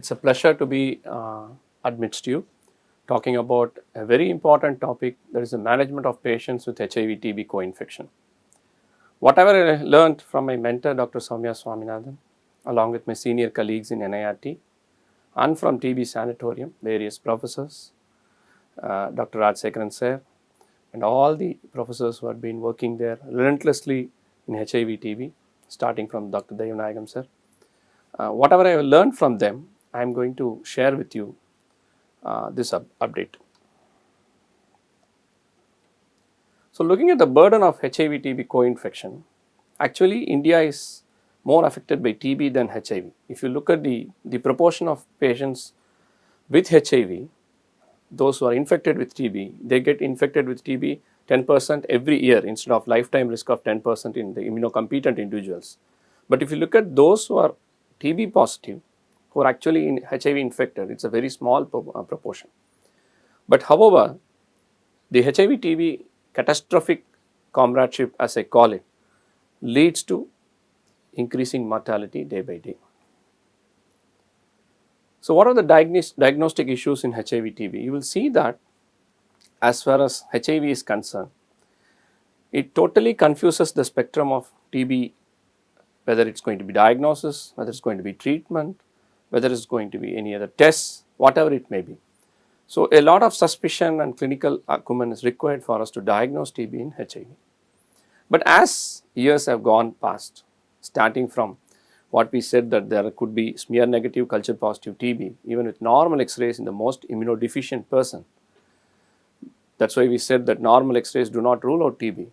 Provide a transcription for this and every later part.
It's a pleasure to be amidst you, talking about a very important topic, that is the management of patients with HIV-TB co-infection. Whatever I learned from my mentor, Dr. Soumya Swaminathan, along with my senior colleagues in NIRT, and from TB Sanatorium, various professors, Dr. Rajsekharan sir, and all the professors who have been working there relentlessly in HIV-TB, starting from Dr. Devanagam sir. Whatever I have learned from them, I am going to share with you this update. So, looking at the burden of HIV-TB co-infection, actually India is more affected by TB than HIV. If you look at the proportion of patients with HIV, those who are infected with TB, they get infected with TB 10% every year instead of lifetime risk of 10% in the immunocompetent individuals. But if you look at those who are TB positive, who are actually HIV infected, it's a very small proportion. But however, the HIV-TB catastrophic comradeship, as I call it, leads to increasing mortality day by day. So, what are the diagnostic issues in HIV-TB? You will see that as far as HIV is concerned, it totally confuses the spectrum of TB, whether it's going to be diagnosis, whether it's going to be treatment, whether it's going to be any other tests, whatever it may be. So, a lot of suspicion and clinical acumen is required for us to diagnose TB in HIV. But as years have gone past, starting from what we said that there could be smear negative culture positive TB, even with normal X-rays in the most immunodeficient person. That's why we said that normal X-rays do not rule out TB.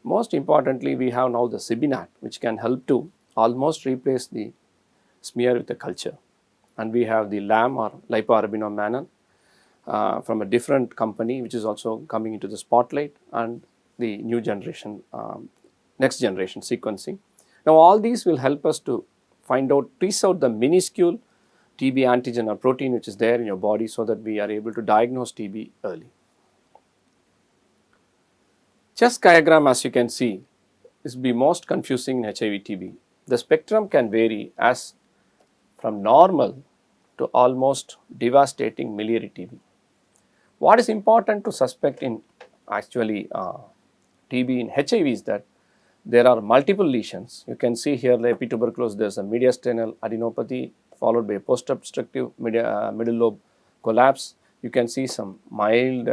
Most importantly, we have now the CBNAT, which can help to almost replace the smear with the culture. And we have the LAM or lipoarabinomannan from a different company, which is also coming into the spotlight, and the new generation, next generation sequencing. Now, all these will help us to trace out the minuscule TB antigen or protein which is there in your body, so that we are able to diagnose TB early. Chest diagram, as you can see, is the most confusing in HIV-TB. The spectrum can vary as from normal to almost devastating miliary TB. What is important to suspect in actually TB in HIV is that there are multiple lesions. You can see here the epituberculosis, there is a mediastinal adenopathy followed by a post-obstructive middle lobe collapse. You can see some mild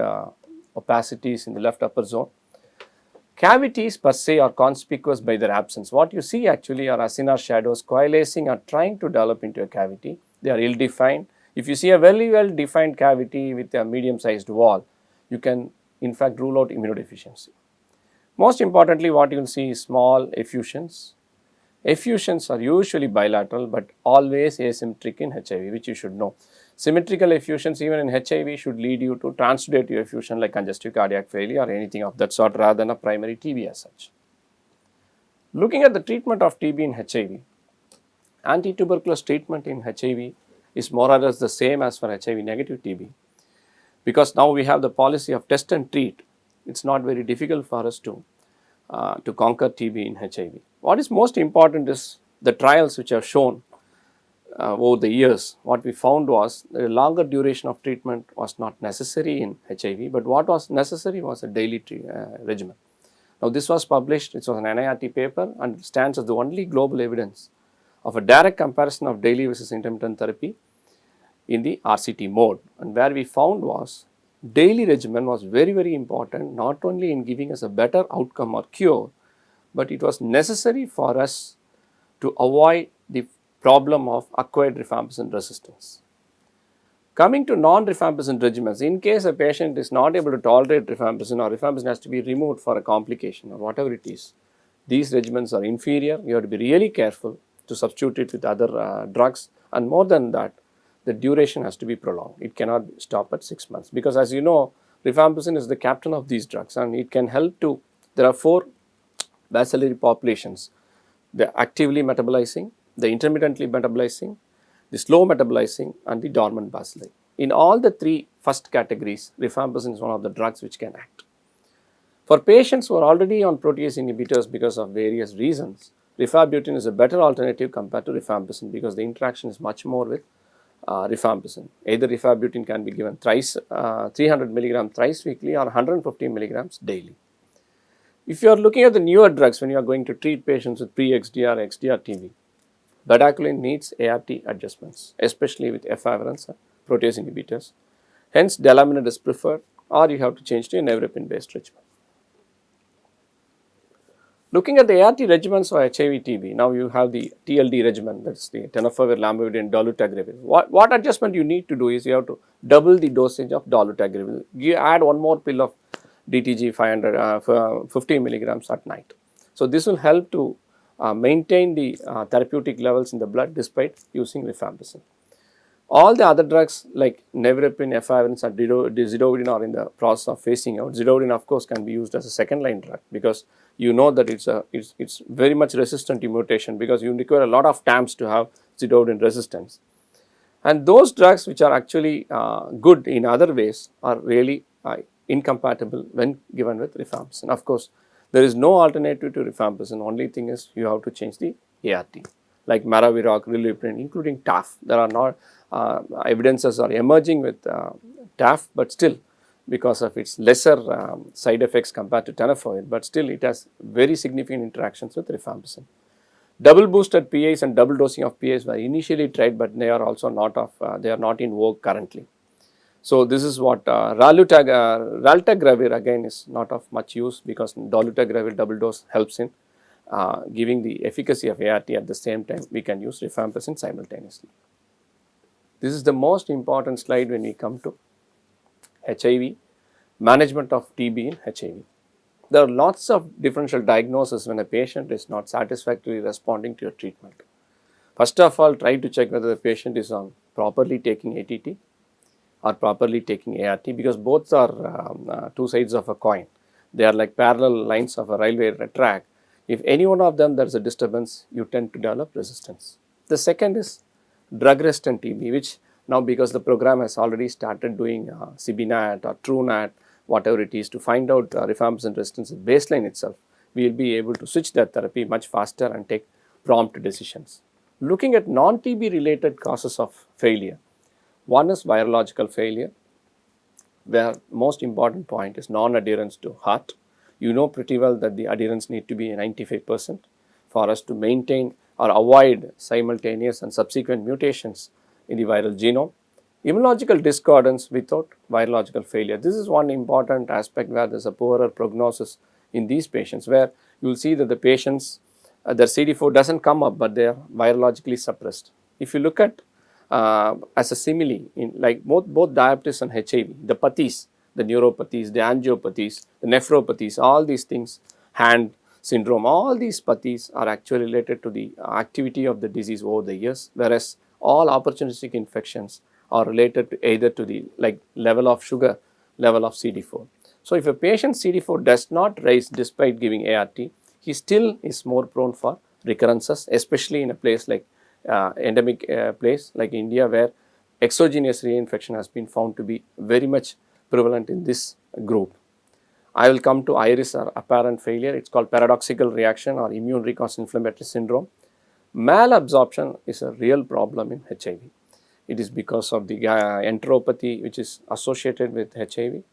opacities in the left upper zone. Cavities per se are conspicuous by their absence. What you see actually are acinar shadows coalescing or trying to develop into a cavity. They are ill-defined. If you see a very well-defined cavity with a medium-sized wall, you can in fact rule out immunodeficiency. Most importantly, what you will see is small effusions. Effusions are usually bilateral but always asymmetric in HIV, which you should know. Symmetrical effusions even in HIV should lead you to transudative effusion like congestive cardiac failure or anything of that sort, rather than a primary TB as such. Looking at the treatment of TB in HIV, anti-tuberculous treatment in HIV is more or less the same as for HIV negative TB. Because now we have the policy of test and treat, it's not very difficult for us to conquer TB in HIV. What is most important is the trials which have shown over the years. What we found was that a longer duration of treatment was not necessary in HIV, but what was necessary was a daily regimen. Now, this was published, it was an NIRT paper, and stands as the only global evidence of a direct comparison of daily versus intermittent therapy in the RCT mode. And where we found was daily regimen was very important, not only in giving us a better outcome or cure, but it was necessary for us to avoid the problem of acquired rifampicin resistance. Coming to non-rifampicin regimens, in case a patient is not able to tolerate rifampicin or rifampicin has to be removed for a complication or whatever it is, these regimens are inferior. You have to be really careful to substitute it with other drugs, and more than that, the duration has to be prolonged. It cannot stop at 6 months, because as you know, rifampicin is the captain of these drugs, and it can help to, there are 4 bacillary populations: the actively metabolizing, the intermittently metabolizing, the slow metabolizing, and the dormant bacilli. In all the 3 first categories, rifampicin is one of the drugs which can act. For patients who are already on protease inhibitors because of various reasons, rifabutin is a better alternative compared to rifampicin, because the interaction is much more with rifampicin. Either rifabutin can be given thrice, 300 milligram thrice weekly or 150 milligrams daily. If you are looking at the newer drugs when you are going to treat patients with pre-XDR, XDR TB, bedaquiline needs ART adjustments, especially with efavirenz and protease inhibitors. Hence, delaminate is preferred, or you have to change to a nevirapine-based regimen. Looking at the ART regimens for HIV-TB, now you have the TLD regimen, that is the tenofovir, lamivudine, dolutegravir. What adjustment you need to do is you have to double the dosage of dolutegravir. You add one more pill of DTG 50 milligrams at night. So, this will help to maintain the therapeutic levels in the blood despite using rifampicin. All the other drugs like nevirapine, efavirenz and zidovudine are in the process of phasing out. Zidovudine of course can be used as a second line drug because you know that it's very much resistant to mutation because you require a lot of TAMs to have zidovudine resistance. And those drugs which are actually good in other ways are really incompatible when given with rifampicin. Of course, there is no alternative to rifampicin. Only thing is you have to change the ART like maraviroc, rilpivirine, including TAF. There are not evidences are emerging with TAF, but still because of its lesser side effects compared to tenofovir, but still it has very significant interactions with rifampicin. Double boosted PAs and double dosing of PAs were initially tried, but they are also not they are not in vogue currently. So, this is what raltegravir again is not of much use because dolutegravir double dose helps in giving the efficacy of ART at the same time we can use rifampicin simultaneously. This is the most important slide when we come to HIV, management of TB in HIV. There are lots of differential diagnoses when a patient is not satisfactorily responding to your treatment. First of all, try to check whether the patient is on properly taking ATT or properly taking ART because both are two sides of a coin. They are like parallel lines of a railway track. If any one of them there is a disturbance, you tend to develop resistance. The second is drug resistant TB, which now because the program has already started doing CBNAT or TrueNAT, whatever it is, to find out rifampicin resistance at baseline itself, we will be able to switch that therapy much faster and take prompt decisions. Looking at non-TB related causes of failure, one is virological failure, where most important point is non-adherence to heart. You know pretty well that the adherence need to be 95% for us to maintain or avoid simultaneous and subsequent mutations in the viral genome. Immunological discordance without virological failure. This is one important aspect where there is a poorer prognosis in these patients, where you will see that the patients, their CD4 does not come up, but they are virologically suppressed. If you look at as a simile in like both diabetes and HIV, the pathies, the neuropathies, the angiopathies, the nephropathies, all these things, hand syndrome, all these pathies are actually related to the activity of the disease over the years, whereas all opportunistic infections are related to either to the like level of sugar, level of CD4. So, if a patient's CD4 does not rise despite giving ART, he still is more prone for recurrences, especially in a place like endemic place like India, where exogenous reinfection has been found to be very much prevalent in this group. I will come to iris or apparent failure. It is called paradoxical reaction or immune response inflammatory syndrome. Malabsorption is a real problem in HIV. It is because of the enteropathy which is associated with HIV.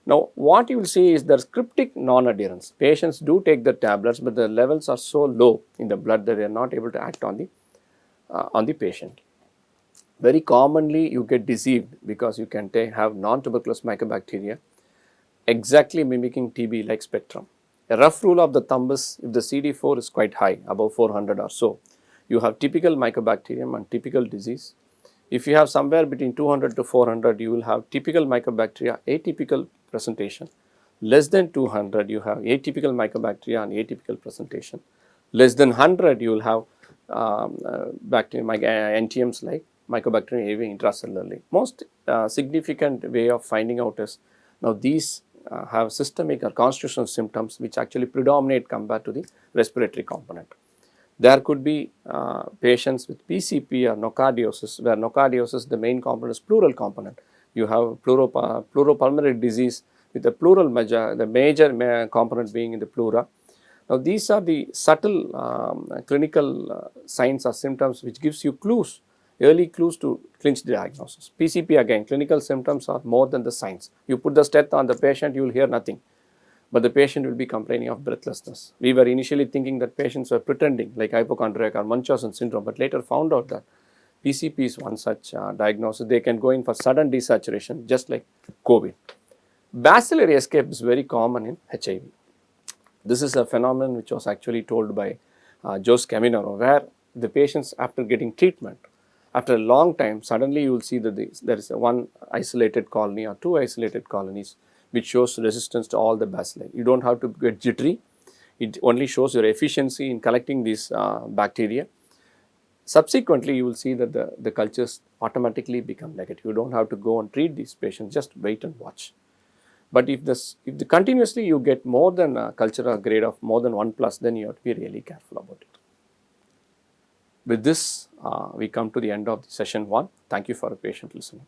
Now, what you will see is there is cryptic non-adherence. Patients do take the tablets, but the levels are so low in the blood that they are not able to act on the patient. Very commonly, you get deceived because you can have non-tuberculous mycobacteria exactly mimicking TB like spectrum. A rough rule of the thumb is if the CD4 is quite high, above 400 or so, you have typical mycobacterium and typical disease. If you have somewhere between 200 to 400, you will have typical mycobacteria, atypical presentation. Less than 200, you have atypical mycobacteria and atypical presentation. Less than 100, you will have bacterium, NTMs like Mycobacterium avium intracellularly. Most significant way of finding out is now these have systemic or constitutional symptoms which actually predominate compared to the respiratory component. There could be patients with PCP or nocardiosis, where nocardiosis, the main component is pleural component. You have pleuropulmonary disease with the pleural the major component being in the pleura. Now, these are the subtle clinical signs or symptoms which gives you clues Early clues to clinch diagnosis. PCP again, clinical symptoms are more than the signs. You put the stent on the patient, you will hear nothing, but the patient will be complaining of breathlessness. We were initially thinking that patients were pretending like hypochondriac or Munchausen syndrome, but later found out that PCP is one such diagnosis. They can go in for sudden desaturation, just like COVID. Bacillary escape is very common in HIV. This is a phenomenon which was actually told by Jose Caminero, where the patients, after getting treatment, after a long time, suddenly you will see that there is one isolated colony or two isolated colonies which shows resistance to all the bacilli. You don't have to get jittery. It only shows your efficiency in collecting these bacteria. Subsequently, you will see that the cultures automatically become negative. You don't have to go and treat these patients, just wait and watch. But if continuously you get more than a cultural grade of more than 1+, then you have to be really careful about it. With this, we come to the end of session 1. Thank you for a patient listening.